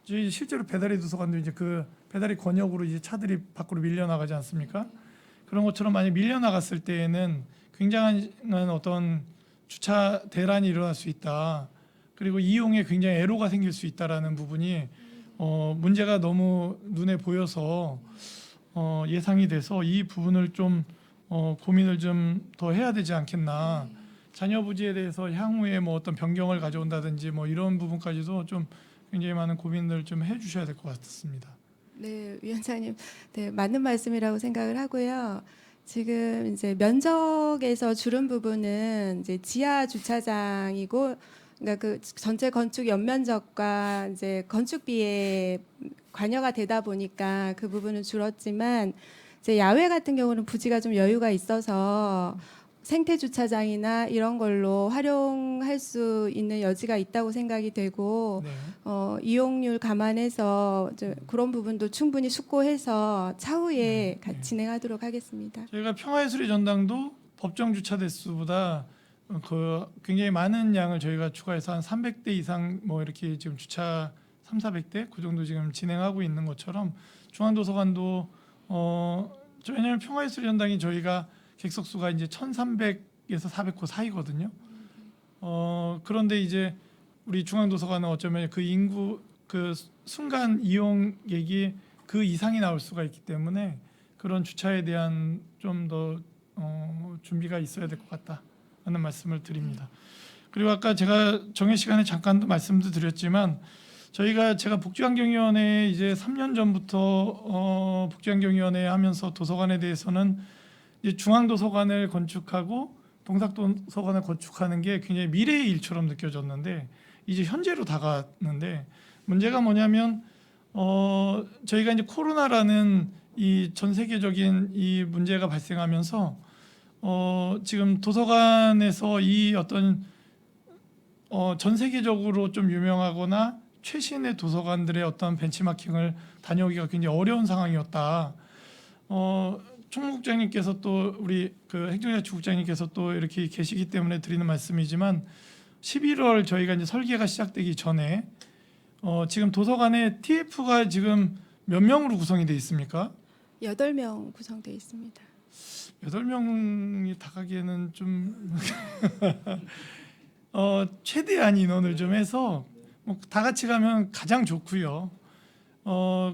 저희 실제로 배달의 도서관도 이제 그 배달의 권역으로 이제 차들이 밖으로 밀려나가지 않습니까? 그런 것처럼 만약 밀려나갔을 때에는 굉장한 어떤 주차 대란이 일어날 수 있다. 그리고 이용에 굉장히 애로가 생길 수 있다라는 부분이 문제가 너무 눈에 보여서 예상이 돼서 이 부분을 좀 고민을 좀 더 해야 되지 않겠나. 자녀 부지에 대해서 향후에 뭐 어떤 변경을 가져온다든지 뭐 이런 부분까지도 좀 굉장히 많은 고민을 좀 해주셔야 될 것 같습니다. 네, 위원장님, 네, 맞는 말씀이라고 생각을 하고요. 지금 이제 면적에서 줄은 부분은 이제 지하 주차장이고, 그러니까 그 전체 건축 연면적과 이제 건축비에 관여가 되다 보니까 그 부분은 줄었지만, 이제 야외 같은 경우는 부지가 좀 여유가 있어서 생태 주차장이나 이런 걸로 활용할 수 있는 여지가 있다고 생각이 되고 네. 이용률 감안해서 이제 그런 부분도 충분히 숙고해서 차후에 네. 진행하도록 하겠습니다. 저희가 평화예술의 전당도 법정 주차 대수보다 그 굉장히 많은 양을 저희가 추가해서 한 300대 이상 뭐 이렇게 지금 주차 3,400대 그 정도 지금 진행하고 있는 것처럼 중앙도서관도 왜냐하면 평화예술의 전당이 저희가 객석수가 이제 1,300에서 400호 사이거든요. 그런데 이제 우리 중앙도서관은 어쩌면 그 인구 그 순간 이용객이 그 이상이 나올 수가 있기 때문에 그런 주차에 대한 좀 더 준비가 있어야 될 것 같다라는 말씀을 드립니다. 그리고 아까 제가 정해 시간에 잠깐도 말씀도 드렸지만 제가 복지환경위원회에 이제 3년 전부터 복지환경위원회 하면서 도서관에 대해서는 이제 중앙도서관을 건축하고 동삭도서관을 건축하는 게 굉장히 미래의 일처럼 느껴졌는데 이제 현재로 다가왔는데 문제가 뭐냐면 저희가 이제 코로나라는 이 전 세계적인 이 문제가 발생하면서 지금 도서관에서 이 어떤 전 세계적으로 좀 유명하거나 최신의 도서관들의 어떤 벤치마킹을 다녀오기가 굉장히 어려운 상황이었다. 총무국장님께서 또 우리 그 행정자치국장님께서 또 이렇게 계시기 때문에 드리는 말씀이지만 11월 저희가 이제 설계가 시작되기 전에 지금 도서관에 TF가 지금 몇 명으로 구성이 돼 있습니까? 8명 구성되어 있습니다. 8명이 다 가기에는 좀 최대한 인원을 좀 해서 뭐 다 같이 가면 가장 좋고요.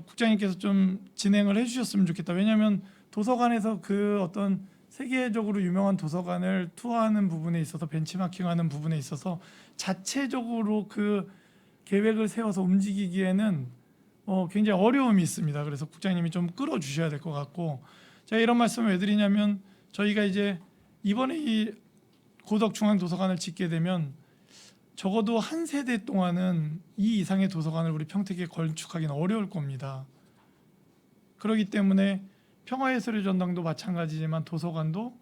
국장님께서 좀 진행을 해주셨으면 좋겠다. 왜냐하면 도서관에서 그 어떤 세계적으로 유명한 도서관을 투어하는 부분에 있어서 벤치마킹하는 부분에 있어서 자체적으로 그 계획을 세워서 움직이기에는 굉장히 어려움이 있습니다. 그래서 국장님이 좀 끌어주셔야 될 것 같고 제가 이런 말씀을 왜 드리냐면 저희가 이제 이번에 이 고덕 중앙도서관을 짓게 되면 적어도 한 세대 동안은 이 이상의 도서관을 우리 평택에 건축하기는 어려울 겁니다. 그렇기 때문에 평화예술의 전당도 마찬가지지만 도서관도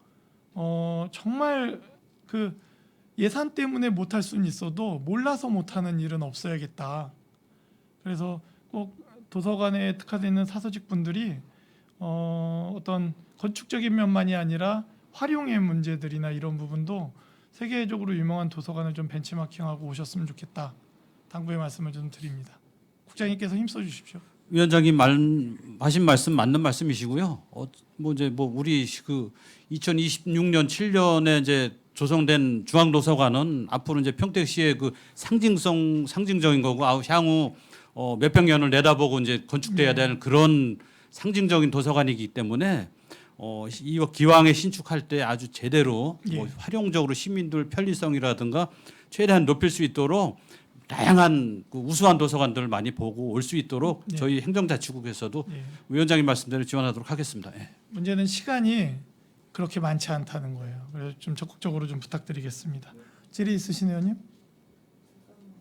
정말 그 예산 때문에 못할 수는 있어도 몰라서 못하는 일은 없어야겠다. 그래서 꼭 도서관에 특화되어 있는 사서직 분들이 어떤 건축적인 면만이 아니라 활용의 문제들이나 이런 부분도 세계적으로 유명한 도서관을 좀 벤치마킹하고 오셨으면 좋겠다. 당부의 말씀을 좀 드립니다. 국장님께서 힘써 주십시오. 위원장님 하신 말씀 맞는 말씀이시고요. 우리 그 2026년 7년에 이제 조성된 중앙도서관은 앞으로 이제 평택시의 그 상징적인 거고 향후 몇백 년을 내다보고 이제 건축돼야 되는 그런 상징적인 도서관이기 때문에 이 기왕에 신축할 때 아주 제대로 활용적으로 시민들 편리성이라든가 최대한 높일 수 있도록 다양한 그 우수한 도서관들을 많이 보고 올 수 있도록 저희 행정자치국에서도 위원장님 말씀대로 지원하도록 하겠습니다. 문제는 시간이 그렇게 많지 않다는 거예요. 그래서 좀 적극적으로 좀 부탁드리겠습니다. 질의 있으신 의원님?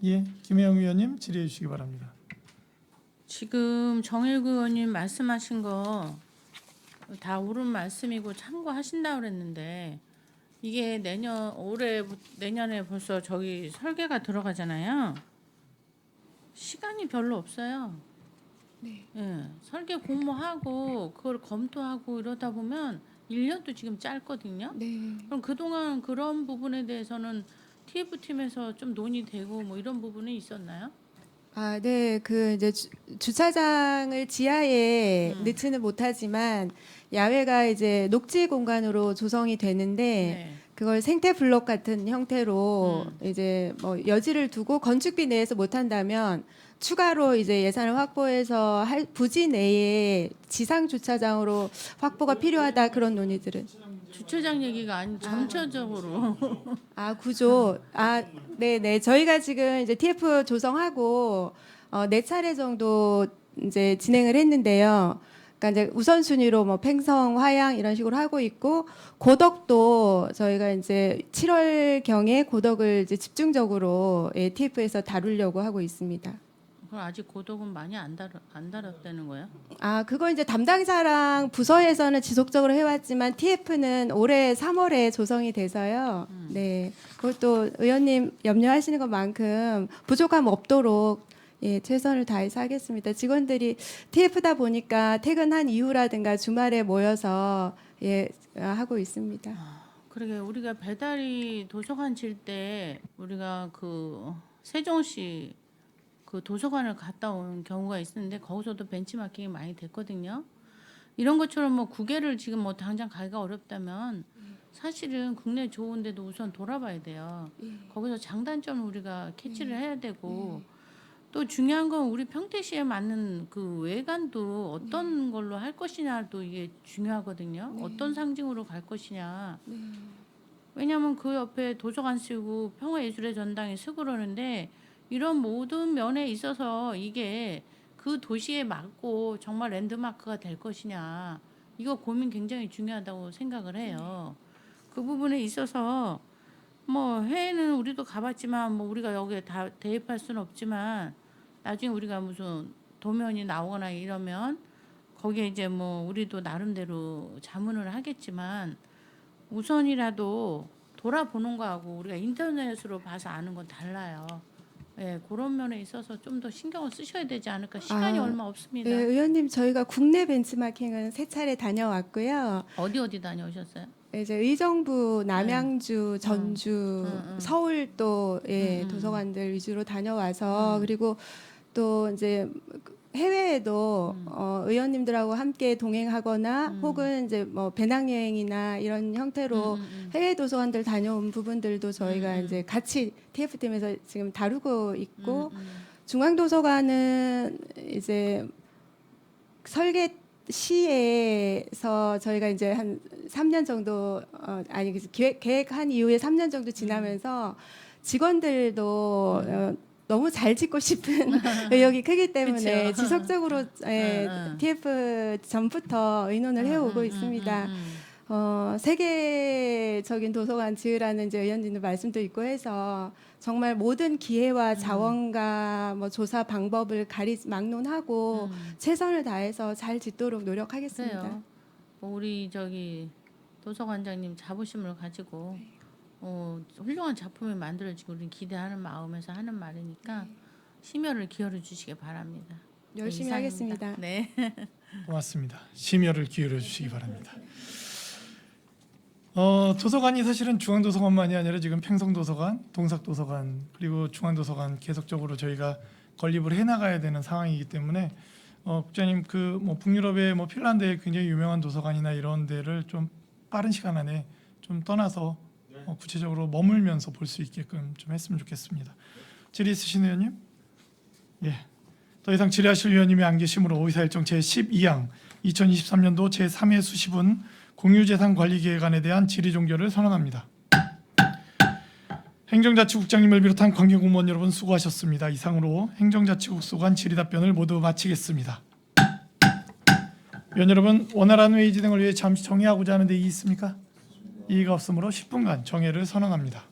예, 김혜영 의원님 질의해 주시기 바랍니다. 지금 정일구 의원님 말씀하신 거 다 옳은 말씀이고 참고하신다고 그랬는데 이게 내년에 벌써 저기 설계가 들어가잖아요. 시간이 별로 없어요. 네. 예, 설계 공모하고 그걸 검토하고 이러다 보면 1년도 지금 짧거든요. 네. 그럼 그동안 그런 부분에 대해서는 TF팀에서 좀 논의되고 뭐 이런 부분이 있었나요? 아, 네. 그 이제 주차장을 지하에 넣지는 못하지만 야외가 이제 녹지 공간으로 조성이 되는데 네. 그걸 생태 블록 같은 형태로 이제 뭐 여지를 두고 건축비 내에서 못 한다면 추가로 이제 예산을 확보해서 부지 내에 지상 주차장으로 확보가 필요하다 그런 논의들은 주차장 얘기가 아니 전체적으로 구조 네네 저희가 지금 이제 TF 조성하고 4차례 정도 이제 진행을 했는데요. 그러니까 이제 우선순위로 뭐 팽성, 화양 이런 식으로 하고 있고 고덕도 저희가 이제 7월 경에 고덕을 이제 집중적으로 TF에서 다루려고 하고 있습니다. 그럼 아직 고독은 많이 안 다뤘다는 거예요? 그거 이제 담당자랑 부서에서는 지속적으로 해왔지만 TF는 올해 3월에 조성이 돼서요. 네, 그것도 의원님 염려하시는 것만큼 부족함 없도록 최선을 다해서 하겠습니다. 직원들이 TF다 보니까 퇴근한 이후라든가 주말에 모여서 하고 있습니다. 그러게 우리가 배달이 도서관 질 때 우리가 그 세종시 그 도서관을 갔다 온 경우가 있었는데 거기서도 벤치마킹이 많이 됐거든요. 이런 것처럼 뭐 국외를 지금 뭐 당장 가기가 어렵다면 사실은 국내 좋은 데도 우선 돌아봐야 돼요. 거기서 장단점을 우리가 캐치를 해야 되고 또 중요한 건 우리 평택시에 맞는 그 외관도 어떤 걸로 할 것이냐도 이게 중요하거든요. 어떤 상징으로 갈 것이냐. 왜냐하면 그 옆에 도서관 쓰고 평화예술의 전당이 쓰고 그러는데 이런 모든 면에 있어서 이게 그 도시에 맞고 정말 랜드마크가 될 것이냐. 이거 고민 굉장히 중요하다고 생각을 해요. 그 부분에 있어서 뭐 해외는 우리도 가봤지만 뭐 우리가 여기에 다 대입할 수는 없지만 나중에 우리가 무슨 도면이 나오거나 이러면 거기에 이제 뭐 우리도 나름대로 자문을 하겠지만 우선이라도 돌아보는 거하고 우리가 인터넷으로 봐서 아는 건 달라요. 예, 그런 면에 있어서 좀 더 신경을 쓰셔야 되지 않을까. 시간이 얼마 없습니다. 네, 의원님 저희가 국내 벤치마킹은 3차례 다녀왔고요. 어디 다녀오셨어요? 이제 의정부, 남양주, 전주, 서울 또 도서관들 위주로 다녀와서 그리고 또 이제 해외에도 의원님들하고 함께 동행하거나 혹은 이제 뭐 배낭여행이나 이런 형태로 해외 도서관들 다녀온 부분들도 저희가 이제 같이 TF팀에서 지금 다루고 있고 중앙도서관은 이제 설계 시에서 저희가 이제 한 3년 정도 계획한 이후에 3년 정도 지나면서 직원들도 너무 잘 짓고 싶은 의욕이 크기 때문에 그쵸. 지속적으로 TF 전부터 의논을 해오고 있습니다. 세계적인 도서관 지으라는 이제 의원님들 말씀도 있고 해서 정말 모든 기회와 자원과 뭐 조사 방법을 막론하고 최선을 다해서 잘 짓도록 노력하겠습니다. 그래요. 뭐 우리 저기 도서관장님 자부심을 가지고 훌륭한 작품이 만들어지고 우리 기대하는 마음에서 하는 말이니까 심혈을 기울여 주시기 바랍니다. 열심히 이상입니다. 하겠습니다. 네. 고맙습니다. 심혈을 기울여 주시기 바랍니다. 도서관이 사실은 중앙도서관만이 아니라 지금 평성도서관, 동삭도서관 그리고 중앙도서관 계속적으로 저희가 건립을 해나가야 되는 상황이기 때문에 국장님 그 뭐 북유럽의 뭐 핀란드의 굉장히 유명한 도서관이나 이런 데를 좀 빠른 시간 안에 좀 떠나서 구체적으로 머물면서 볼 수 있게끔 좀 했으면 좋겠습니다. 질의 있으신 의원님? 예. 더 이상 질의하실 의원님이 안 계시므로 의사일정 제12항 2023년도 제3회 수시분 공유재산관리계획안에 대한 질의 종결을 선언합니다. 행정자치국장님을 비롯한 관계공무원 여러분 수고하셨습니다. 이상으로 행정자치국 소관 질의답변을 모두 마치겠습니다. 위원 여러분, 원활한 회의 진행을 위해 잠시 정회하고자 하는 데 이의 있습니까? 이의가 없으므로 10분간 정회를 선언합니다.